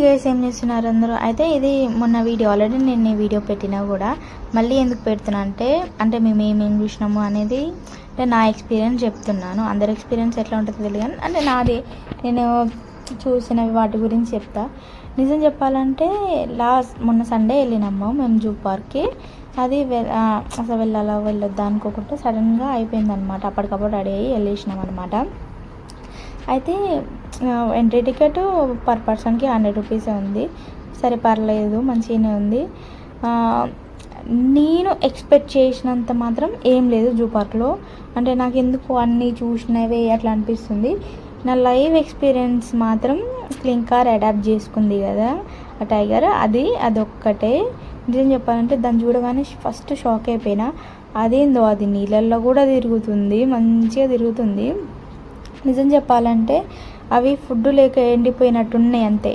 Guys, ఏం చేస్తున్నారు అందరూ? అయితే ఇది మొన్న వీడియో ఆల్రెడీ నేను ఈ వీడియో పెట్టినా కూడా మళ్ళీ ఎందుకు పెడుతున్నా అంటే మేము ఏమేమి చూసినాము అనేది అంటే నా ఎక్స్పీరియన్స్ చెప్తున్నాను. అందరి ఎక్స్పీరియన్స్ ఎట్లా ఉంటుందో తెలియదు కానీ అంటే నాది నేను చూసినవి వాటి గురించి చెప్తా. నిజం చెప్పాలంటే మొన్న సండే వెళ్ళినాము మేము జూ పార్క్కి. అది అసలు వెళ్ళొద్దా అనుకోకుండా సడన్గా అయిపోయిందనమాట. అప్పటికప్పుడు రెడీ అయ్యి వెళ్ళేసినాం అనమాట. అయితే ఎంట్రీ టికెట్ పర్ పర్సన్కి 100 రూపీసే ఉంది. సరే పర్లేదు, మంచిగానే ఉంది. నేను ఎక్స్పెక్ట్ చేసినంత మాత్రం ఏం లేదు జూ పార్క్లో. అంటే నాకు ఎందుకు అన్నీ చూసినవే అట్లా అనిపిస్తుంది. నా లైవ్ ఎక్స్పీరియన్స్ మాత్రం క్లింకార్ అడాప్ట్ చేసుకుంది కదా ఆ టైగర్, అదొక్కటే. నిజం చెప్పాలంటే దాన్ని చూడగానే ఫస్ట్ షాక్ అయిపోయినా. అదేందో అది నీళ్ళల్లో కూడా తిరుగుతుంది, మంచిగా తిరుగుతుంది. నిజం చెప్పాలంటే అవి ఫుడ్ లేక ఎండిపోయినట్టున్నాయి అంతే.